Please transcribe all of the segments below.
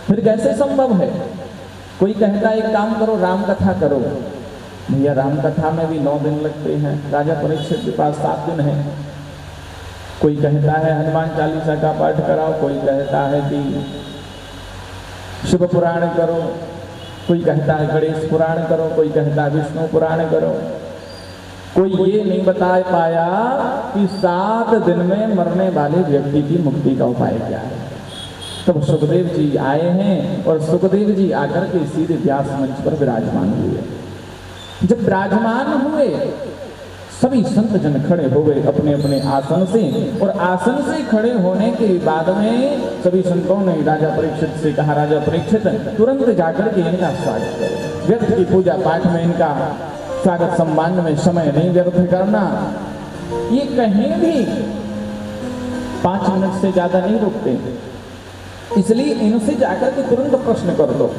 फिर कैसे संभव है? कोई कहता है एक काम करो, राम कथा करो। भैया राम कथा में भी 9 दिन लगते हैं, राजा परीक्षित के पास 7 दिन है। कोई कहता है हनुमान चालीसा का पाठ कराओ, कोई कहता है कि शिव पुराण करो, कोई कहता है गणेश पुराण करो, कोई कहता है विष्णु पुराण करो। कोई ये नहीं बता पाया कि 7 दिन में मरने वाले व्यक्ति की मुक्ति का उपाय क्या है। तब सुखदेव जी आए हैं और सुखदेव जी आकर के सीधे व्यास मंच पर विराजमान हुए। जब विराजमान हुए सभी संत जन खड़े हो गए अपने अपने आसन से, और आसन से खड़े होने के बाद में सभी संतों ने राजा परीक्षित से कहा, राजा परीक्षित तुरंत जाकर के इनका स्वागत करो। व्यर्थ की पूजा पाठ में इनका स्वागत सम्मान में समय नहीं व्यर्थ करना। ये कहीं भी 5 मिनट से ज्यादा नहीं रुकते, इसलिए इनसे जाकर के तुरंत प्रश्न कर दो।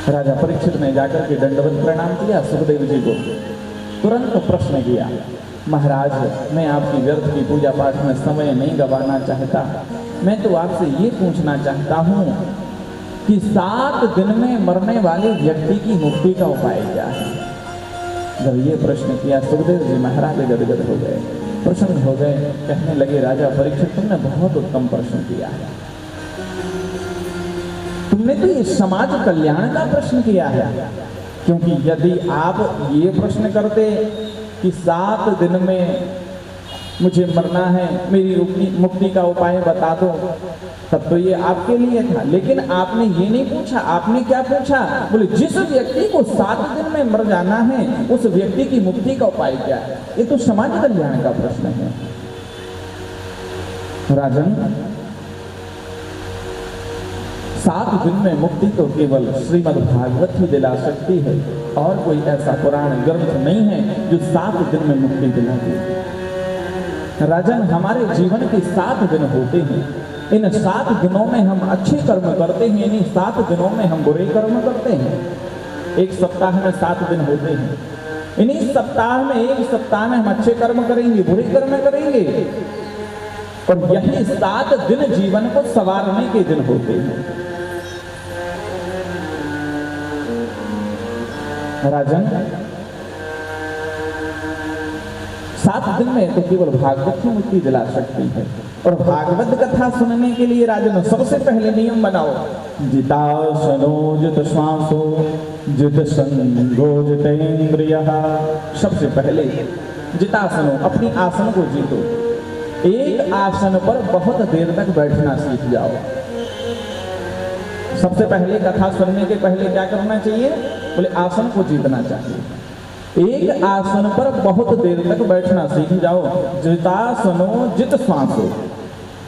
राजा परीक्षित ने जाकर के दंडवत प्रणाम किया सुखदेव जी को, तुरंत प्रश्न किया, महाराज मैं आपकी व्यर्थ की पूजा पाठ में समय नहीं गंवाना चाहता, मैं तो आपसे ये पूछना चाहता हूँ कि 7 दिन में मरने वाले व्यक्ति की मुक्ति का उपाय क्या है। जब ये प्रश्न किया सुखदेव जी महाराज गदगद हो गए, प्रसन्न हो गए, कहने लगे राजा परीक्षित तुमने बहुत उत्तम प्रश्न किया है, तुमने तो ये समाज कल्याण का प्रश्न किया है। क्योंकि यदि आप ये प्रश्न करते कि 7 दिन में मुझे मरना है, मेरी मुक्ति का उपाय बता दो, तब तो ये आपके लिए था। लेकिन आपने ये नहीं पूछा, आपने क्या पूछा, बोले जिस व्यक्ति को 7 दिन में मर जाना है उस व्यक्ति की मुक्ति का उपाय क्या है। ये तो समाज कल्याण का प्रश्न है। राजन 7 दिन में मुक्ति तो केवल श्रीमद् भागवत ही दिला सकती है, और कोई ऐसा पुराण ग्रंथ नहीं है जो 7 दिन में मुक्ति दिलाती है। राजन हमारे जीवन के 7 दिन होते हैं, इन 7 दिनों में हम अच्छे कर्म करते हैं, इन 7 दिनों में हम बुरे कर्म करते हैं। एक सप्ताह में 7 दिन होते हैं, इन्हीं सप्ताह में एक सप्ताह में हम अच्छे कर्म करेंगे, बुरे कर्म करेंगे, और यही 7 दिन जीवन को संवारने के दिन होते हैं। राजन 7 दिन में तो केवल भागवत की मुक्ति दिला सकती है, और भागवत कथा सुनने के लिए राजन सबसे पहले नियम बनाओ, जितासनो जित श्वासो जित संगो जितेन्द्रियः। सबसे पहले जितासनो, अपनी आसन को जीतो। एक आसन पर बहुत देर तक बैठना सीख जाओ। सबसे पहले कथा सुनने के पहले क्या करना चाहिए, बोले आसन को जीतना चाहिए। एक आसन पर बहुत देर तक बैठना सीख जाओ। जितासनो जित श्वासो,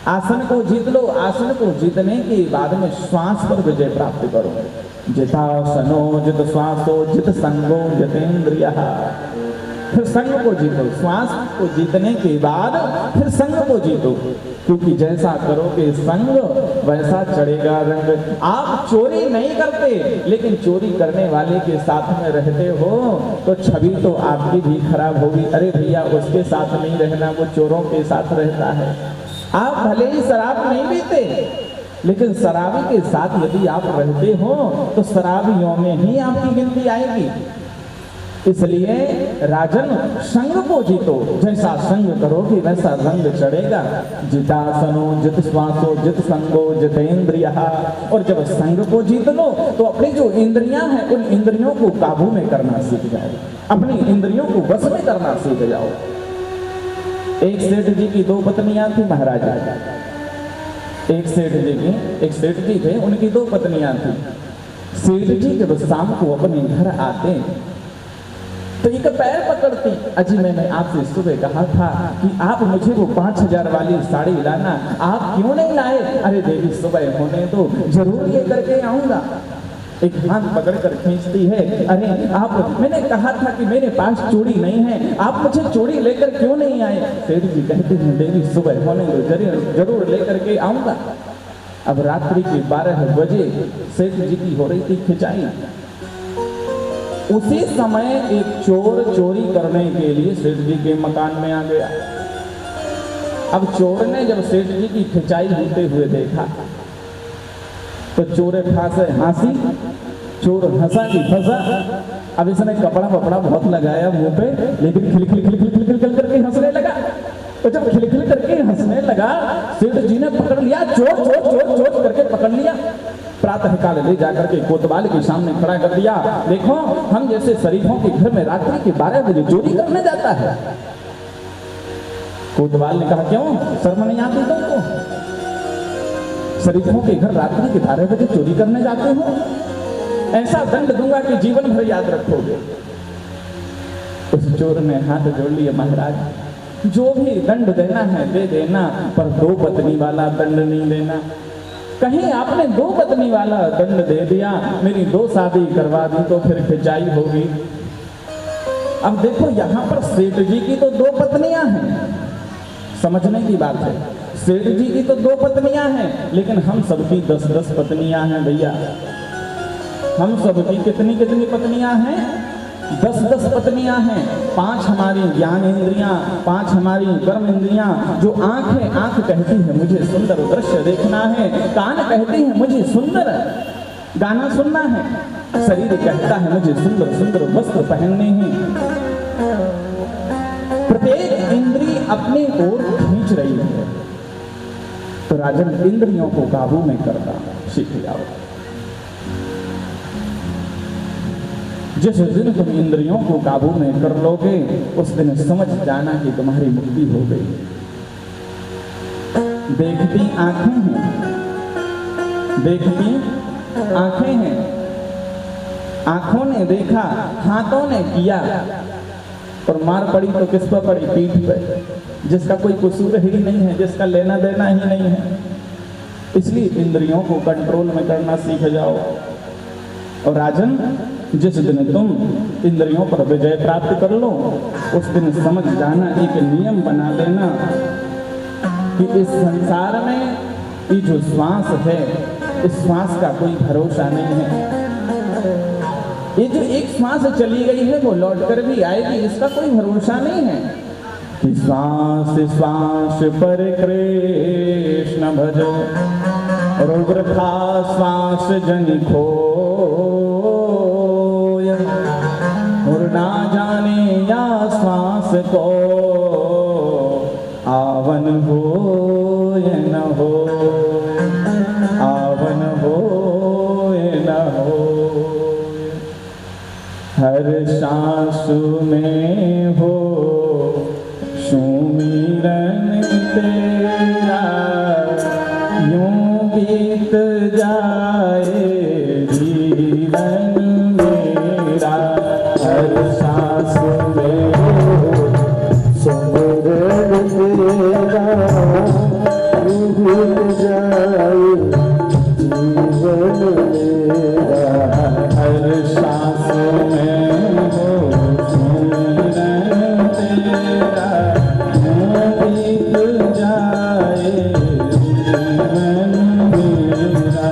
आसन को जीत लो। आसन को जीतने के बाद में श्वास पर विजय प्राप्त करो। जितासनो जित श्वासो जित संगो जितेन्द्रियः। फिर संग को जीतो, श्वास को जीतने के बाद फिर संग को जीतो, क्योंकि जैसा करोगे संग वैसा चढ़ेगा रंग। आप चोरी नहीं करते, लेकिन चोरी करने वाले के साथ में रहते हो तो छवि तो आपकी भी खराब होगी। अरे भैया उसके साथ नहीं रहना, वो चोरों के साथ रहता है। आप भले ही शराब नहीं पीते, लेकिन शराबी के साथ यदि आप रहते हो तो शराबियों में ही आपकी गिनती आएगी। इसलिए राजन संग को जीतो, जैसा संग करोगे वैसा रंग चढ़ेगा। जितासनो जित श्वासो जित संगो जितेन्द्रियः। और जब संग को जीत लो तो अपनी जो इंद्रियां हैं उन इंद्रियों को काबू में करना सीख जाओ, अपनी इंद्रियों को वश में करना सीख जाओ। एक सेठ जी की 2 पत्नियां थी महाराज। एक सेठ जी थे, उनकी 2 पत्नियां थी। सेठ जी जब शाम को अपने घर आते तो एक पैर पकड़ती, अजी मैंने आपसे सुबह कहा था कि आप मुझे वो 5000 वाली साड़ी लाना, आप क्यों नहीं लाए? अरे देवी सुबह होने तो जरूर ये करके आऊंगा। एक हाथ पकड़कर खींचती है, अरे आप, मैंने कहा था कि मेरे पास चूड़ी नहीं है, आप मुझे चूड़ी लेकर क्यों नहीं आए? सेठ जी कहते हैं देवी सुबह होने तो जरूर लेकर के आऊंगा। अब रात्रि के 12 बजे सेठ जी की हो रही थी खिंचाई। उसी समय एक चोर चोरी करने के लिए सेठ जी के मकान में आ गया। अब चोर ने जब सेठ जी की खिंचाई होते हुए देखा तो चोरे ठासे हंसी, चोर हंसा की फंसा। अब इसने कपड़ा वपड़ा बहुत लगाया मुंह पे, लेकिन खिल खिल खिल खिल खिल खिल खिल करके हंसने लगा। तो जब खिल खिल करके हंसने लगा, सेठ जी ने पकड़ लिया, चोर चोर चोर चोर करके पकड़ लिया। प्रातः काल ले जाकर के कोतवाल के सामने खड़ा कर दिया। देखो, हम जैसे शरीफों के घर में रात्रि के 12 बजे चोरी करने जाता है। कोतवाल ने कहा, क्यों शर्म नहीं आती तुमको? शरीफों के घर रात्रि के 12 बजे चोरी करने जाते हो? ऐसा दंड दूंगा कि जीवन भर याद रखोगे। उस चोर ने हाथ जोड़ लिए, महाराज जो भी दंड देना है दे देना, पर 2 पत्नी वाला दंड नहीं देना। कहीं आपने 2 पत्नी वाला दंड दे दिया, मेरी 2 शादी करवा दी तो फिर खिंचाई होगी। अब देखो, यहां पर सेठ जी की तो 2 पत्नियां हैं, समझने की बात है। सेठ जी की तो 2 पत्नियां हैं, लेकिन हम सबकी 10-10 पत्नियां हैं भैया। हम सबकी कितनी कितनी पत्नियां हैं? 10-10 पत्नियां हैं। 5 हमारी ज्ञान इंद्रियां, 5 हमारी कर्म इंद्रियां। जो आंख है, आंख कहती है मुझे सुंदर दृश्य देखना है, कान कहती है मुझे सुंदर गाना सुनना है, शरीर कहता है मुझे सुंदर सुंदर वस्त्र पहनने हैं। प्रत्येक इंद्री अपने ओर खींच रही है। तो राजन, इंद्रियों को काबू में करना सीख जाओ। जिस दिन तुम इंद्रियों को काबू में कर लोगे, उस दिन समझ जाना कि तुम्हारी मुक्ति हो गई। देखती आंखें हैं, देखती आंखें हैं। आंखों ने देखा, हाथों ने किया, और मार पड़ी तो किस पर पड़ी? पीठ पे, जिसका कोई कसूर ही नहीं है, जिसका लेना देना ही नहीं है। इसलिए इंद्रियों को कंट्रोल में करना सीख जाओ। और राजन, जिस दिन तुम इंद्रियों पर विजय प्राप्त कर लो, उस दिन समझ जाना, एक नियम बना लेना कि इस संसार में ये जो श्वास है, इस श्वास का कोई भरोसा नहीं है। ये जो एक श्वास चली गई है वो लौट कर भी आएगी, इसका कोई भरोसा नहीं है। कि श्वास श्वास पर कृष्ण भजो, और वृथा श्वास जन खोय, और ना जाने या श्वास को आवन हो या न हो, आवन हो या न हो। हर सांस में हो सुमिरन तेरा, यूं बीत जाए जीवन मेरा। हर सांस में हो सुमिरन तेरा, यूं बीत जाए जीवन मेरा। हर सांस में हो सुमिरन तेरा, यूं बीत जाए जीवन मेरा।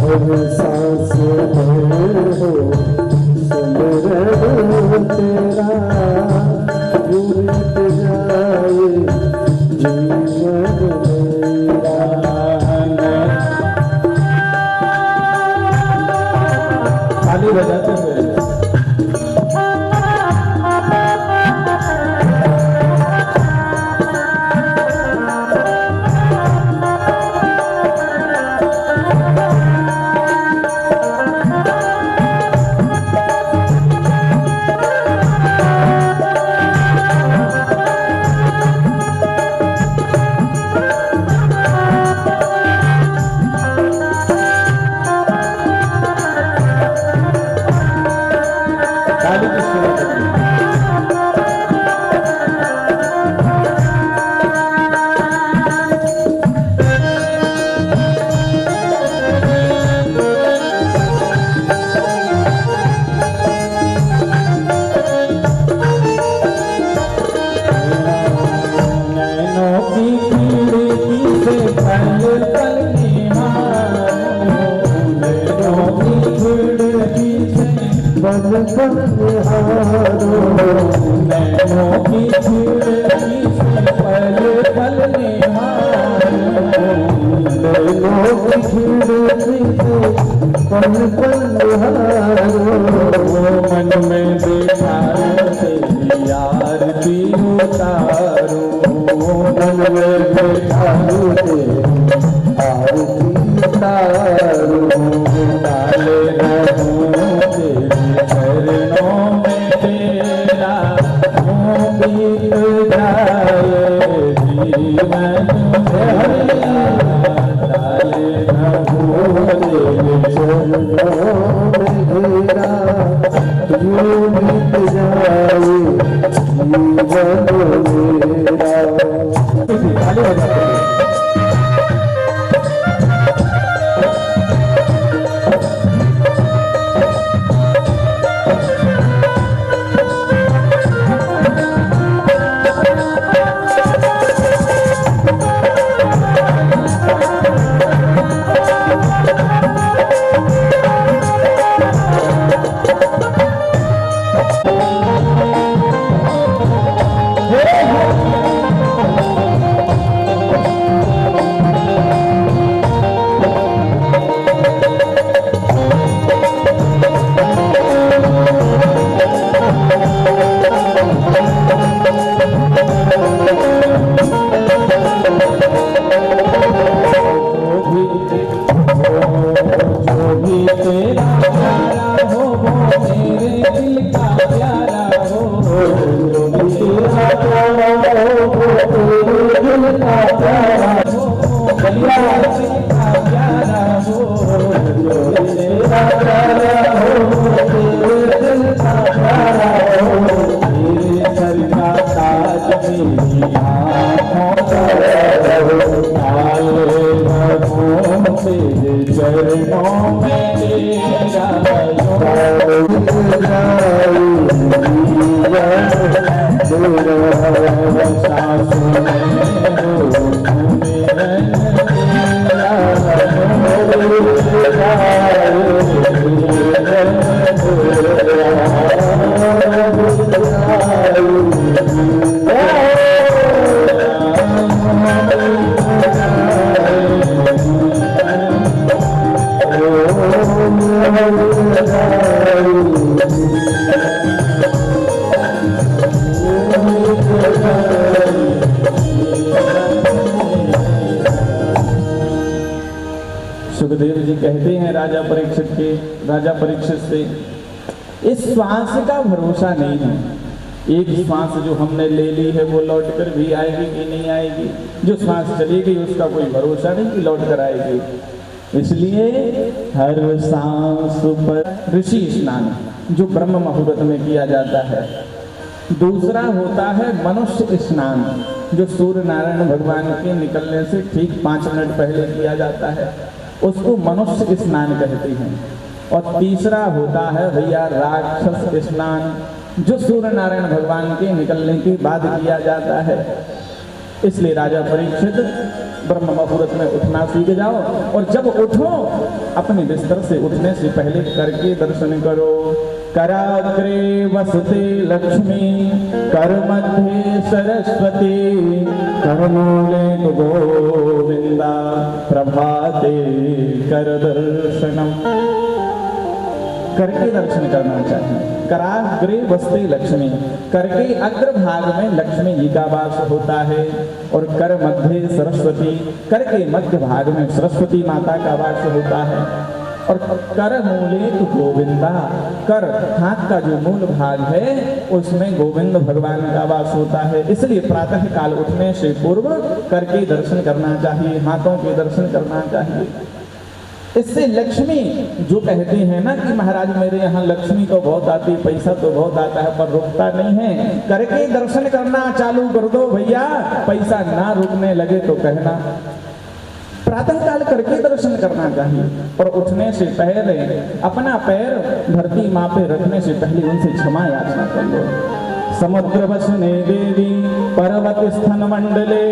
हर सांस में हो सुमिरन तेरा, यूं बीत जाए जीवन मेरा। ताली बजाते हुए पल अपने पल पल मन में देखा तेरी आरती उतारो, मन में देखा तेरी आरती उतारो, डाले रहूं तेरे चरणों में तेरा बीत जाए जीवन मेरा, डाले रहूं तेरे चरणों में तेरा यूं बीत जाए जीवन मेरा। ताली बजाते हैं। सुखदेव जी कहते हैं राजा परीक्षित से, इस श्वास का भरोसा नहीं है। एक श्वास जो हमने ले ली है वो लौट कर भी आएगी कि नहीं आएगी, जो श्वास चली गई उसका कोई भरोसा नहीं कि लौट कर आएगी। इसलिए हर सांस पर ऋषि स्नान जो ब्रह्म मुहूर्त में किया जाता है। दूसरा होता है मनुष्य स्नान जो सूर्य नारायण भगवान के निकलने से ठीक 5 मिनट पहले किया जाता है, उसको मनुष्य स्नान कहते हैं। और तीसरा होता है भैया राक्षस स्नान जो सूर्य नारायण भगवान के निकलने के बाद किया जाता है। इसलिए राजा परीक्षित ब्रह्म मुहूर्त में उठना सीख जाओ, और जब उठो अपने बिस्तर से उठने से पहले करके दर्शन करो। कराग्रे वसते लक्ष्मी, कर मध्य सरस्वती, करमूले गोविंदा, प्रभाते कर दर्शनम। करके दर्शन करना चाहिए। कराग्रे वसते लक्ष्मी, करके अग्रभाग में लक्ष्मी जी का वास होता है, और कर मध्य सरस्वती, करके मध्य भाग में सरस्वती माता का वास होता है, और कर मूले गोविंदा, कर हाथ का जो मूल भाग है उसमें गोविंद भगवान का वास होता है। इसलिए प्रातः काल उठने से पूर्व करके दर्शन करना चाहिए, हाथों के दर्शन करना चाहिए। इससे लक्ष्मी जो कहते हैं ना कि महाराज मेरे यहाँ लक्ष्मी तो बहुत आती, पैसा तो बहुत आता है पर रुकता नहीं है, करके दर्शन करना चालू कर दो भैया, पैसा ना रुकने लगे तो कहना। प्रातः काल करके दर्शन करना चाहिए, और उठने से पहले अपना पैर धरती माँ पे रखने से पहले उनसे क्षमा याचना कर लो। समुद्र वसने देवी पर्वत स्थन मंडले,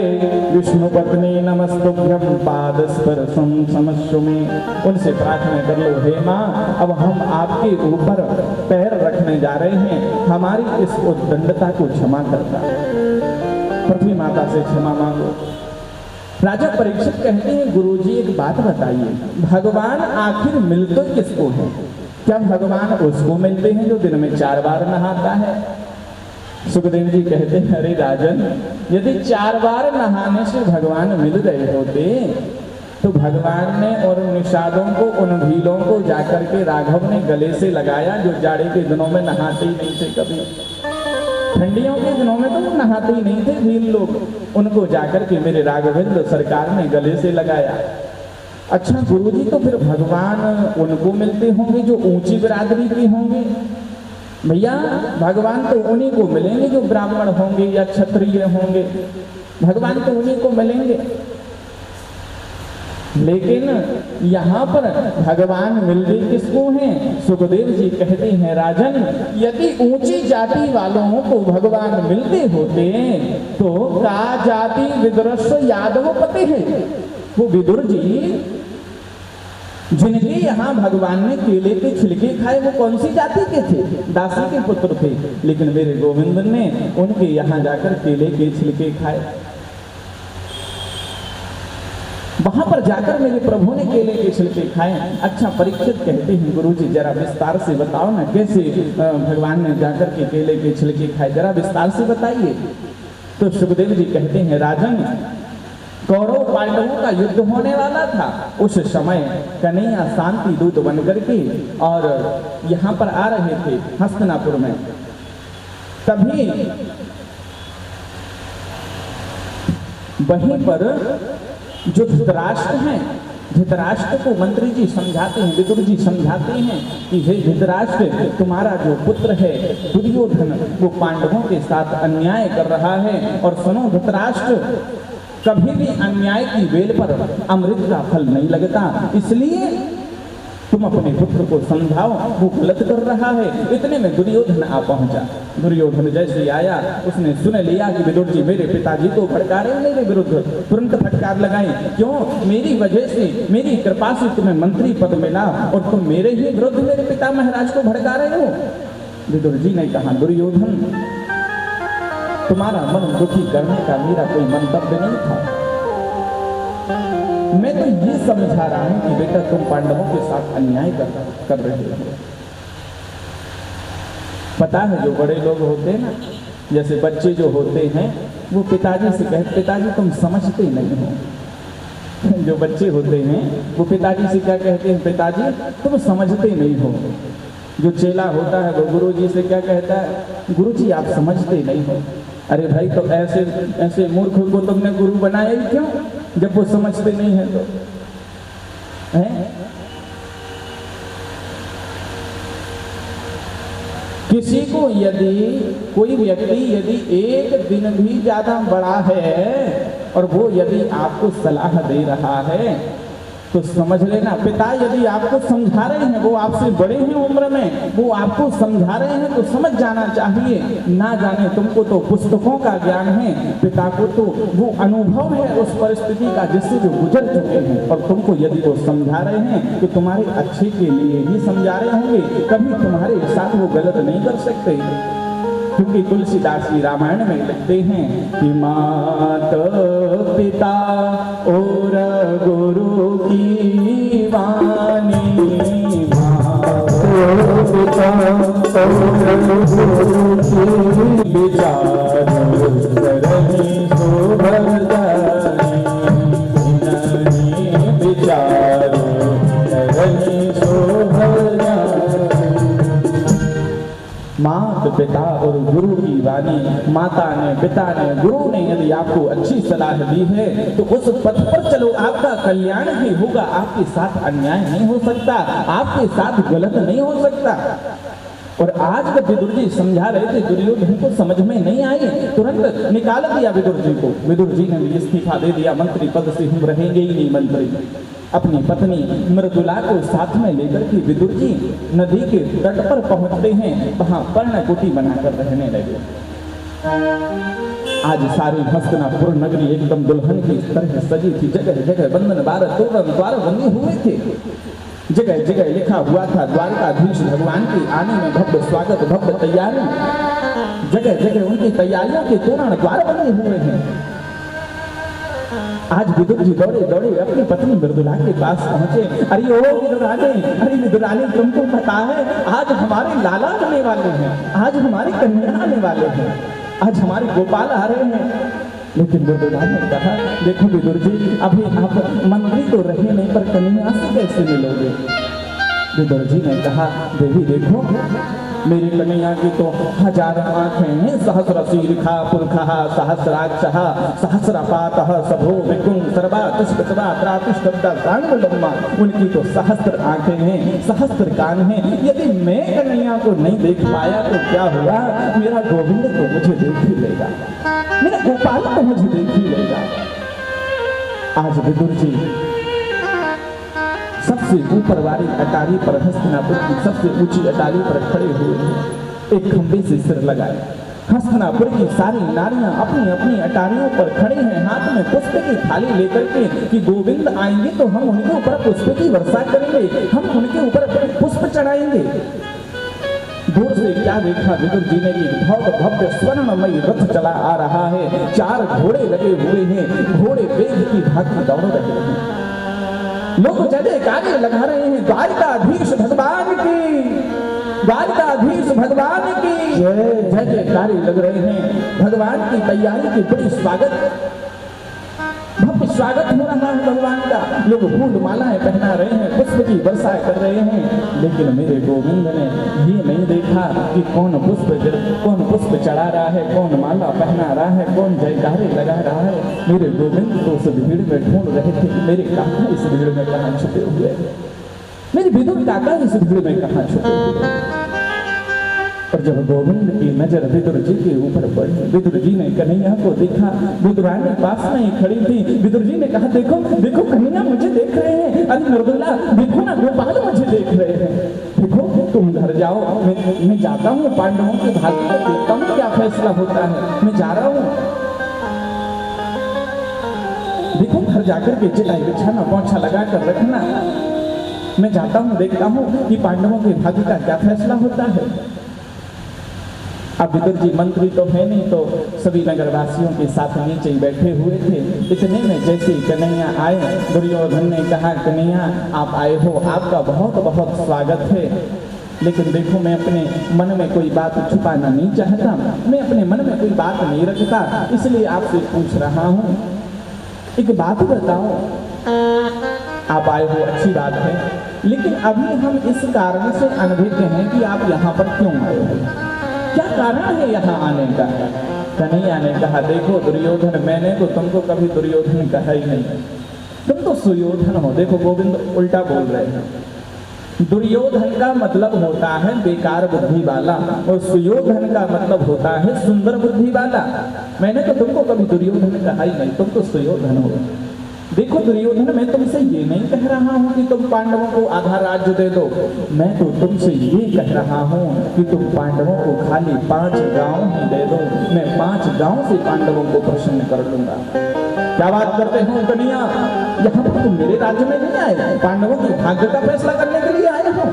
विष्णु पत्नी नमस्तुभ्यं पाद स्पर्शम समस्व में। उनसे प्रार्थना कर लो, हे माँ अब हम आपके ऊपर पैर रखने जा रहे हैं, हमारी इस उद्दंडता को क्षमा करना। पृथ्वी माता से क्षमा मांगो। राजा परीक्षित कहते हैं गुरुजी एक बात बताइए, भगवान आखिर मिलते किसको है? क्या भगवान उसको मिलते हैं जो दिन में 4 बार नहाता है? सुखदेव जी कहते हैं अरे राजन, यदि 4 बार नहाने से भगवान मिल रहे होते तो भगवान ने और निषादों को, उन भीलों को जाकर के राघव ने गले से लगाया जो जाड़े के दिनों में नहाते ही नहीं थे, कभी ठंडियों के दिनों में तो वो नहाते ही नहीं थे भील लोग, उनको जाकर के मेरे राघवेंद्र सरकार ने गले से लगाया। अच्छा गुरुजी, तो फिर भगवान उनको मिलते होंगे जो ऊंची बिरादरी के होंगे? भैया भगवान तो उन्हीं को मिलेंगे जो ब्राह्मण होंगे या क्षत्रिय होंगे, भगवान तो उन्हीं को मिलेंगे। लेकिन यहाँ पर भगवान मिल गए किसको हैं? सुखदेव जी कहते हैं राजन, यदि ऊंची जाति वालों को भगवान मिलते होते तो का जाति विदुरस्व यादव पते है। वो विदुर जी जिनके यहाँ भगवान ने केले के छिलके खाए वो कौन सी जाति के थे? दासी के पुत्र थे। लेकिन मेरे गोविंद ने उनके यहाँ जाकर केले के छिलके खाए, वहां पर जाकर मेरे प्रभु ने केले के छिलके खाए। अच्छा परीक्षित कहते हैं गुरुजी जरा विस्तार से बताओ ना, कैसे भगवान ने जाकर के केले के छिलके खाए, जरा विस्तार से बताइए। तो सुखदेव जी कहते हैं राजन, कौरव पांडवों का युद्ध होने वाला था, उस समय कन्हैया शांति दूत बन करके और यहाँ पर आ रहे थे हस्तिनापुर में। तभी वहीं पर जो धृतराष्ट्र हैं, धृतराष्ट्र को मंत्री जी समझाते हैं, विदुर जी समझाते हैं कि हे धृतराष्ट्र, तुम्हारा जो पुत्र है दुर्योधन वो पांडवों के साथ अन्याय कर रहा है। और सुनो धृतराष्ट्र, कभी भी अन्याय की बेल पर अमृत का फल नहीं लगता, इसलिए तुम अपने पुत्र को समझाओ, वो गलत कर रहा है। इतने में दुर्योधन आ पहुंचा। दुर्योधन जैसे आया उसने सुन लिया कि विदुर जी मेरे पिताजी को भड़का रहे हैं मेरे विरुद्ध, तुरंत फटकार लगाई, क्यों? मेरी वजह से, मेरी कृपा से तुम्हें मंत्री पद मिला और तुम मेरे ही विरुद्ध मेरे पिता महाराज को भड़का रहे हो। विदुर जी ने कहा दुर्योधन, तुम्हारा मन दुखी करने का मेरा कोई मंतव्य नहीं था, मैं तो ये समझा रहा हूं कि बेटा तुम पांडवों के साथ अन्याय कर रहे हो। पता है जो बड़े लोग होते हैं ना, जैसे बच्चे जो होते हैं वो पिताजी से कहते पिताजी तुम समझते नहीं हो। जो बच्चे होते हैं वो पिताजी से क्या कहते हैं? पिताजी तुम समझते नहीं हो। जो चेला होता है वो गुरुजी से क्या कहता है? गुरुजी आप समझते नहीं हो। अरे भाई तो ऐसे मूर्ख को तुमने गुरु बनाया ही क्यों, जब वो समझते नहीं है तो है? किसी को यदि कोई व्यक्ति यदि एक दिन भी ज्यादा बड़ा है और वो यदि आपको सलाह दे रहा है तो समझ लेना पिता यदि आपको समझा रहे हैं, वो आपसे बड़े हैं उम्र में, वो आपको समझा रहे हैं तो समझ जाना चाहिए। ना जाने तुमको तो पुस्तकों का ज्ञान है, पिता को तो वो अनुभव है उस परिस्थिति का जिससे जो गुजर चुके हैं। और तुमको यदि वो समझा रहे हैं तो तुम्हारे अच्छे के लिए ही समझा रहे होंगे, कभी तुम्हारे साथ वो गलत नहीं कर सकते। क्योंकि तुलसीदास जी रामायण में लिखते हैं कि माता पिता और गुरु की वाणी, माता पिता और गुरु की विचार करनी शोभन विचार करनी शोभन। माता पिता और गुरु की वाणी, माता ने, पिता ने, गुरु ने यदि आपको अच्छी सलाह दी है तो उस पथ पर चलो, आपका कल्याण ही होगा। आपके साथ अन्याय नहीं हो सकता, आपके साथ गलत नहीं हो सकता। और आज जब विदुर जी समझा रहे थे दुर्योधन को समझ में नहीं आई, तुरंत निकाल दिया विदुर जी को। विदुर जी ने भी इस्तीफा दे दिया, मंत्री पद से हम रहेंगे ही नहीं मंत्री। अपनी पत्नी मृदुला को साथ में लेकर के विदुर जी नदी के तट पर पहुंचते हैं, वहां पर्णकुटी बनाकर रहने लगे। आज सारी हस्तिनापुर नगरी एकदम दुल्हन की तरह सजी थी, जगह जगह बंधन बार तोरण द्वार बने हुए थे, जगह जगह लिखा हुआ था द्वारकाधीश भगवान के आने में भव्य स्वागत, भव्य तैयारी। जगह जगह उनकी तैयारियों के तोरण द्वार बने हुए हैं। आज विदुर जी दौड़े दौड़े अपनी पत्नी मृदुला के पास पहुंचे। अरे ओ विदुरानी, अरे विदुरानी, तुमको पता है आज हमारे लाला आने वाले हैं, आज हमारी कन्या आने वाले हैं, आज हमारे गोपाल आ रहे हैं। लेकिन विदुरा ने कहा, देखो विदुर जी, अभी आप मंत्री तो रहे नहीं, पर कन्या से कैसे मिलोगे? विदुर जी ने कहा, देवी देखो, मेरी कन्या की तो 1000 आंखें हैं, सहस्र शीर्षा पुरखा सहस्राक्षः सहस्रपातः सभो विकुं सर्वा तिष्ठत्वा त्रातिष्ठत्वा सांगुलम्मा, उनकी तो सहस्र आंखें हैं, सहस्र कान हैं। यदि मैं कन्या को नहीं देख पाया तो क्या हुआ? मेरा गोविंद तो मुझे देख ही लेगा, मेरा गोपाल तो मुझे देख ही लेगा। आज विदुर जी सबसे ऊपर वाली अटारी पर, हस्तिनापुर की सबसे ऊंची अटारी पर खड़े हुए हैं। एक खंबे से सिर लगाए, हस्तिनापुर की सारी नारियां अपनी अपनी अटारियों पर खड़ी हैं, हाथ में पुष्प की थाली लेकर के कि गोविंद आएंगे तो हम उनके ऊपर पुष्प की वर्षा करेंगे, हम उनके ऊपर पुष्प चढ़ाएंगे। दूर से क्या देखा विदुर जी ने कि भव्य भव्य स्वर्णमयी रथ चला आ रहा है, 4 घोड़े लगे हुए हैं, घोड़े वेग की भांति दौड़ रहे हैं, लोग जयकारे लगा रहे हैं, द्वारिकाधीश भगवान की, द्वारिकाधीश भगवान की जय जयकारे लग रहे हैं। भगवान की तैयारी की बड़ी भव्य स्वागत हो रहा है भगवान का। लोग फूल मालाएं पहना रहे हैं, पुष्प की वर्षा कर रहे हैं। लेकिन मेरे गोविंद ने ये नहीं देखा कि कौन पुष्प चढ़ा रहा है, कौन माला पहना रहा है, कौन जयकारे लगा रहा है। मेरे गोविंद तो उस भीड़ में ढूंढ रहे थे कि मेरे काका इस भीड़ में कहाँ छुपे हुए हैं, मेरे विदुर काका इस भीड़ में कहाँ छुपे हुए हैं। और जब गोविंद की नजर विदुर जी के ऊपर पड़ी, विदुर जी ने कन्हैया को देखा, विदुरानी पास में ही खड़ी थी। विदुर जी ने कहा, देखो देखो कन्हैया मुझे देख रहे हैं, अरे मृदुला देखो ना, गोपाल मुझे देख रहे हैं, देखो तुम घर जाओ, मैं जाता हूँ पांडवों के भाग्य को देखता हूँ क्या फैसला होता है, मैं जा रहा हूँ। देखो घर जाकर के चटाई बिछाना, पोंछा लगा कर रखना, मैं जाता हूँ देखता हूँ कि पांडवों के भाग्य का क्या फैसला होता है। अब विदुर जी मंत्री तो है नहीं, तो सभी नगरवासियों के साथ नीचे ही बैठे हुए थे। इतने में जैसे कन्हैया आए, दुर्योधन ने कहा, कन्हैया आप आए हो, आपका बहुत बहुत स्वागत है, लेकिन देखो मैं अपने मन में कोई बात छुपाना नहीं चाहता, मैं अपने मन में कोई बात नहीं रखता, इसलिए आपसे पूछ रहा हूँ, एक बात बताओ। आप आए हो अच्छी बात है, लेकिन अभी हम इस कारण से अनभिज्ञ हैं कि आप यहाँ पर क्यों आए हो, क्या कारण है यहाँ आने का? कन्हैया ने कहा, देखो दुर्योधन, मैंने तो तुमको कभी दुर्योधन कहा ही नहीं, तुम तो सुयोधन हो। देखो गोविंद उल्टा बोल रहे हैं। दुर्योधन का मतलब होता है बेकार बुद्धि वाला, और सुयोधन का मतलब होता है सुंदर बुद्धि वाला। मैंने तो तुमको कभी दुर्योधन कहा ही नहीं, तुम तो सुयोधन हो। देखो दुर्योधन, मैं तुमसे ये नहीं कह रहा हूँ कि तुम पांडवों को आधा राज्य दे दो, मैं तो तुमसे ये कह रहा हूँ कि तुम पांडवों को खाली 5 गांव ही दे दो, मैं 5 गांव से पांडवों को प्रसन्न कर लूंगा। क्या बात करते हो कन्हैया, यहाँ पर तुम मेरे राज्य में नहीं आए, पांडवों के भाग्य का फैसला करने के लिए आए हो,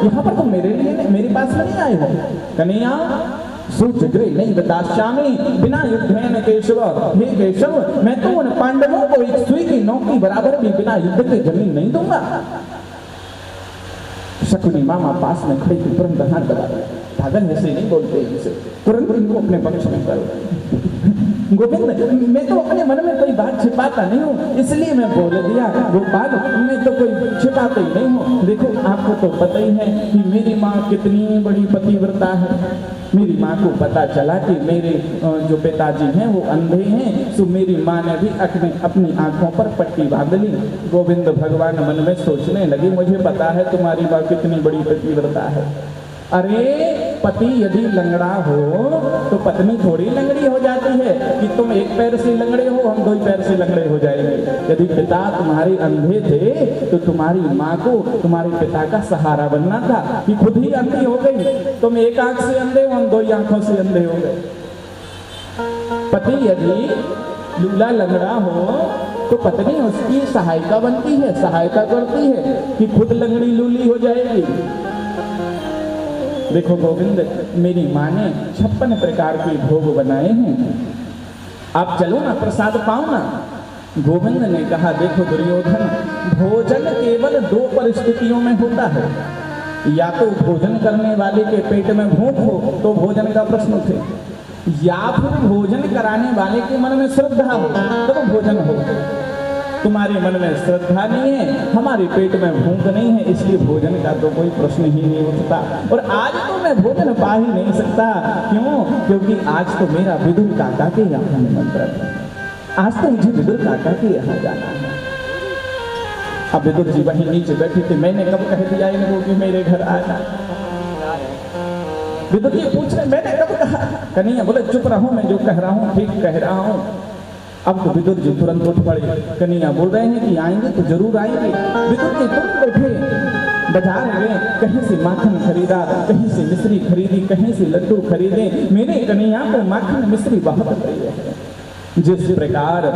यहाँ पर तुम मेरे पास में नहीं आए हो। कन्हैया सूचग्रे नहीं दास्यामि बिना युद्धेन केशव, हे केशव, मैं तो उन पांडवों को एक सुई की नोक के बराबर भी बिना युद्ध के जमीन नहीं दूंगा। शकुनी मामा पास में खड़ी थी, तुरंत हाथ दबा, पागल ऐसे नहीं बोलते इनसे, तुरंत इनको अपने पक्ष में करो। गोविंद, मैं तो अपने मन में कोई बात छिपाता नहीं हूँ, इसलिए मैं बोल दिया। गोपाल, मैं तो कोई छिपाते ही नहीं हूँ। देखो आपको तो पता ही है कि मेरी माँ कितनी बड़ी पतिव्रता है। मेरी माँ को पता चला कि मेरे जो पिताजी हैं वो अंधे हैं, तो मेरी माँ ने भी अपनी आंखों पर पट्टी बांध ली। गोविंद भगवान मन में सोचने लगे, मुझे पता है तुम्हारी माँ कितनी बड़ी पतिव्रता है। अरे पति यदि लंगड़ा हो तो पत्नी थोड़ी लंगड़ी हो जाती है कि तुम एक पैर से लंगड़े हो, हम 2 पैर से लंगड़े हो जाएंगे। यदि पिता तुम्हारे अंधे थे तो तुम्हारी माँ को तुम्हारे पिता का सहारा बनना था कि खुद ही अंधी हो गई। तुम एक आंख से अंधे हो, हम 2 आंखों से अंधे हो गए। पति यदि लूला लंगड़ा हो तो पत्नी उसकी सहायिका बनती है, सहायता करती है कि खुद लंगड़ी लूली हो जाएगी। देखो गोविंद, मेरी माँ ने 56 प्रकार के भोग बनाए हैं, आप चलो ना, प्रसाद पाओ ना। गोविंद ने कहा, देखो दुर्योधन, भोजन केवल दो परिस्थितियों में होता है, या तो भोजन करने वाले के पेट में भूख हो तो भोजन का प्रश्न उठे, या फिर भोजन कराने वाले के मन में श्रद्धा हो तब भोजन हो। तुम्हारे मन में श्रद्धा नहीं है, हमारे पेट में भूख नहीं है, इसलिए भोजन का तो कोई प्रश्न ही नहीं उठता। और आज तो मैं भोजन पा ही नहीं सकता। क्यों? क्योंकि आज तो मेरा विदुर काका के यहाँ निमंत्रण है, आज तो मुझे विदुर काका के यहाँ जाना है। अब विदुर जी वहीं नीचे बैठे थे, मैंने कब कह दिया इनको कि मेरे घर आना? विदुर जी पूछ रहे, मैंने कब कहा? कन्हैया बोले, चुप रहो, मैं जो कह रहा हूँ ठीक कह रहा हूँ। अब तो विदुर जी तुरंत उठ पड़े। कन्हैया बोल रहे हैं कि आएंगे तो जरूर आएंगे। विदुर जी तुरंत बैठे, बाजार गए, कहीं से माखन खरीदा, कहीं से मिश्री खरीदी, कहीं से लड्डू खरीदे। मेरे कन्हैया को माखन मिश्री बहुत प्रिय है। जिस प्रकार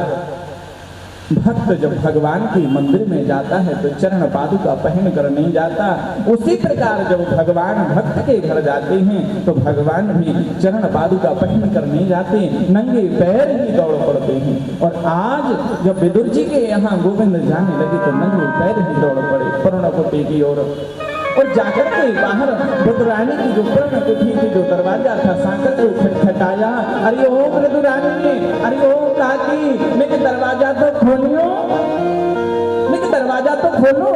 भक्त जब भगवान के मंदिर में जाता है तो चरण पादुका पहन कर नहीं जाता, उसी प्रकार जब भगवान भक्त के घर जाते हैं तो भगवान भी चरण पादुका पहन कर नहीं जाते, नंगे पैर ही दौड़ पड़ते हैं। और आज जब विदुर जी के यहाँ गोविंद जाने लगे तो नंगे पैर ही दौड़ पड़े पर्णकुटी की ओर। और जाकर के बाहर रुद्रानी की जो पर्णकुटी थी, जो दरवाजा था, सांकर को खटखटाया। अरे ओ रुद्रानी, अरे ओ काकी, मैं दरवाजा तो खोलियो, मैं दरवाजा तो खोलो।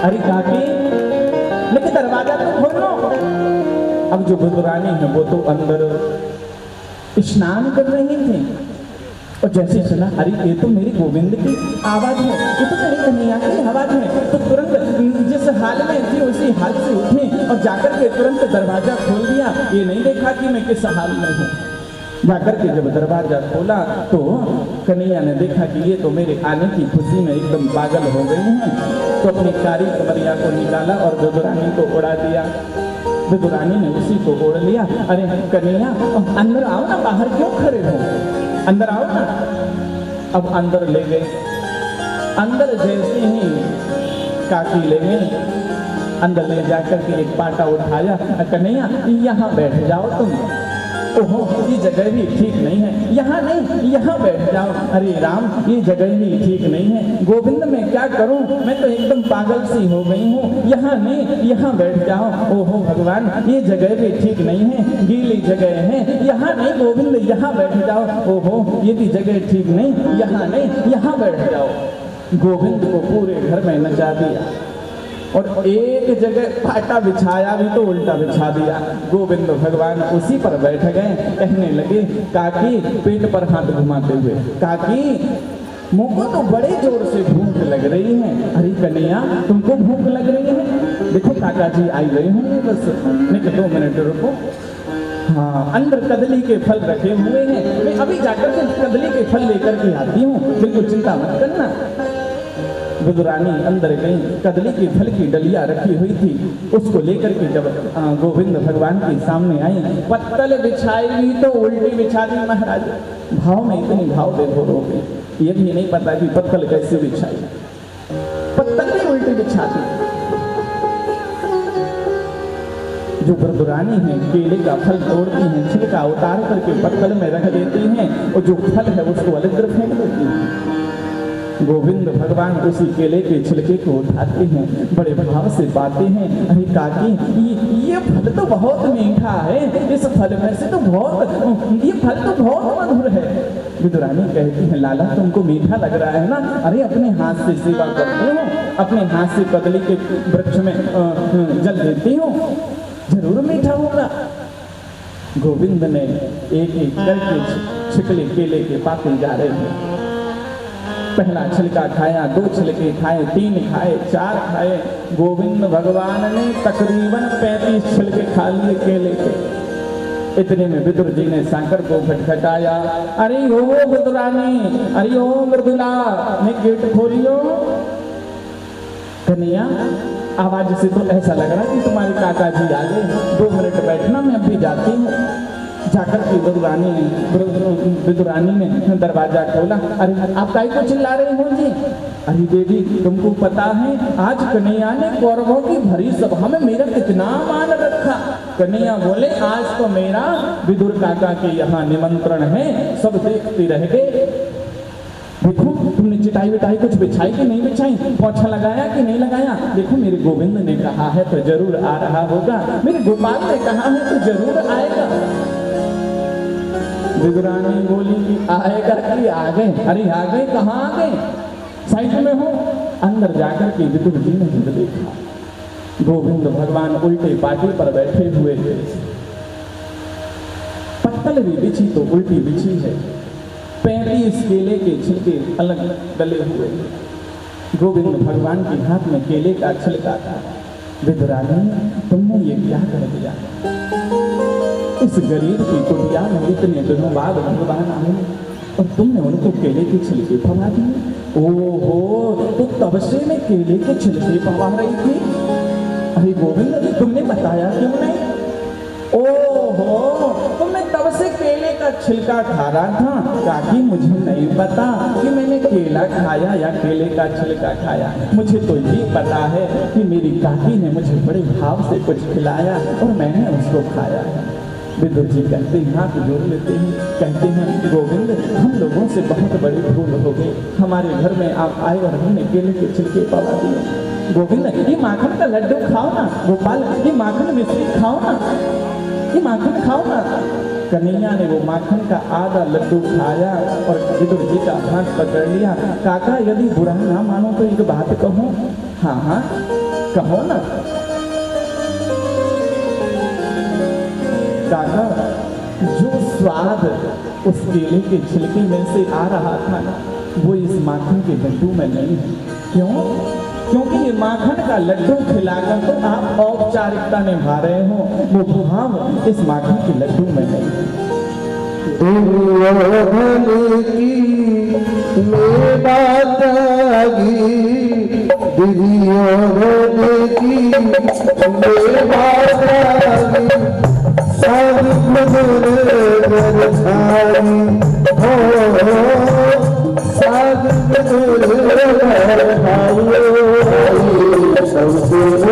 अरे काकी, मैं दरवाजा तो खोलो। अब जो रुद्रानी है वो तो अंदर स्नान कर रही थी, और जैसे सुना, अरे ये तो मेरी गोविंद की आवाज है, ये तो मेरी कन्हैया की आवाज है, तो तुरंत जिस हाल में थी उसी हाल से उठी और जाकर के तुरंत दरवाजा खोल दिया। ये नहीं देखा कि मैं किस हाल में हूँ। जाकर के जब दरवाजा खोला तो कन्हैया ने देखा कि ये तो मेरे आने की खुशी में एकदम पागल हो गई हैं। तो अपनी कारी कमरिया को निकाला और विदुरानी को उड़ा दिया। विदुरानी ने उसी को ओढ़ लिया। अरे कन्हैया, अंदर आओ ना, बाहर क्यों खड़े हो, अंदर आओ ना। अब अंदर ले गए। अंदर जैसे ही काकी ले गई, अंदर ले जाकर के एक पाटा उठाया। कन्हैया, यहाँ बैठ जाओ तुम। ओहो, ये जगह भी ठीक नहीं है, यहाँ नहीं, यहाँ बैठ जाओ। अरे राम, ये जगह भी ठीक नहीं है। गोविंद, मैं क्या करूं, मैं तो एकदम पागल सी हो गई हूँ। यहाँ नहीं, यहाँ बैठ जाओ। ओहो भगवान, ये जगह भी ठीक नहीं है, गीली जगह है, यहाँ नहीं गोविंद, यहाँ बैठ जाओ। ओहो, ये भी जगह ठीक नहीं, यहाँ नहीं, यहाँ बैठ जाओ। गोविंद को पूरे घर में नचा दिया और एक जगह पाटा बिछाया भी तो उल्टा बिछा दिया। गोविंद भगवान उसी पर बैठ गए। कहने लगे, काकी, पेट पर हाथ घुमाते हुए, काकी, मुझको तो बड़े जोर से भूख लग रही है। अरे कन्हैया, तुमको भूख लग रही है? देखो काका जी आई गए होंगे, बस नहीं 2 मिनट रुको। हाँ, अंदर कदली के फल रखे हुए हैं, मैं अभी जाकर के कदली के फल लेकर के आती हूँ, बिल्कुल चिंता मत करना। विदुरानी अंदर गई, कदली के फल की डलिया रखी हुई थी, उसको लेकर के जब गोविंद भगवान के सामने आई, पत्तल बिछाई हुई तो उल्टी बिछा दी महाराज। भाव में इतनी भाव देखो रोगे, ये भी नहीं पता कि पत्तल कैसे बिछाई, पत्तल भी उल्टी बिछा दी। जो विदुरानी है, केले का फल तोड़ती हैं, छिलका उतार करके पत्तल में रख देती हैं और जो फल है उसको अलग फेंक देती हैं। गोविंद भगवान उसी केले के छिलके को उठाते हैं, बड़े भाव से पाते हैं। अरे काकी, ये फल तो बहुत मीठा है, इस फल में से तो ये फल तो बहुत मधुर है। विदुरानी कहती है, लाला तुमको मीठा लग रहा है ना? अरे अपने हाथ से सेवा करती हूँ, अपने हाथ से कदली के वृक्ष में जल देती हूँ, जरूर मीठा होगा। गोविंद ने एक एक करके छिकले केले के पाते जा रहे हैं। पहला छिलका खाया, 2 छिलके खाए, 3 खाए, 4 खाए। गोविंद भगवान ने तकरीबन 35 छिलके खा लिए केले के। इतने में विदुर जी ने सांकर को खटखटाया। अरे ओ विदुरानी, अरे ओ मृदुला, मैं गेट खोलियो। कन्हैया, आवाज से तो ऐसा लग रहा है कि तुम्हारे काका जी आ गए, 2 मिनट बैठना, मैं अभी जाती हूँ। जाकर के विदुरानी ने दरवाजा खोला। अरे आप काहे को चिल्ला रहे हो जी? अरे देवी तुमको पता है आज कन्हैया ने कौरवों की भरी सभा में मेरा कितना मान रखा। कन्हैया बोले आज तो मेरा विदुर काका के यहाँ निमंत्रण है, सब देखते रह गए। देखो तुमने चिटाई विटाई कुछ बिछाई कि नहीं बिछाई, पोछा लगाया कि नहीं लगाया। देखो मेरे गोविंद ने कहा है तो जरूर आ रहा होगा, मेरे गोपाल ने कहा है तो जरूर आएगा। विदुरानी बोली कि आएगा कि आ गए? अरे आ गए, कहाँ आ गए? साइड में हो। अंदर जाकर के विदुर जी ने जब देखा गोविंद भगवान उल्टे पाटी पर बैठे हुए थे। पत्तल भी बिछी तो उल्टी बिछी है, 35 केले के छिलके अलग डले हुए। गोविंद भगवान के हाथ में केले का छिलका था। विदुरानी तुमने ये क्या कर दिया? इस गरीब की कुटिया में इतने दिनों बाद भगवान आए और तुमने उनको केले के छिलके पवा दिए। ओहो, तो तब से मैं केले के छिलके पवा रही थी। अरे गोविंद तुमने बताया क्यों नहीं? ओहो, तुमने तब से केले का छिलका खा रहा था। काकी मुझे नहीं पता कि मैंने केला खाया या केले का छिलका खाया। मुझे तो ये पता है कि मेरी काकी ने मुझे बड़े भाव से कुछ खिलाया और मैंने उसको खाया है। विदुर जी कहते हैं, हाथ जोड़ लेते हैं, कहते हैं गोविंद हम लोगों से बहुत बड़ी भूल हो गई। हमारे घर में आप आए और हमने केले के छिलके पवा दिए। गोविंद ये माखन का लड्डू खाओ ना। गोपाल ये माखन मिश्री खाओ ना, ये माखन खाओ ना। कन्हैया ने वो माखन का आधा लड्डू खाया और विदुर जी का हाथ पकड़ लिया। काका यदि बुरा ना मानो तो एक बात कहो। हाँ हाँ कहो ना। काका जो स्वाद उस केले के छिलके में से आ रहा था ना, वो इस माखन के लड्डू में नहीं है। क्यों? क्योंकि ये माखन का लड्डू खिलाकर तो आप औपचारिकता निभा रहे हो, वो भाव इस माखन के लड्डू में नहीं है। दुर्योधन की मेरा त्यागी, दुर्योधन की मेरा त्यागी, साध मधुर गर छाई हो, साध मधुर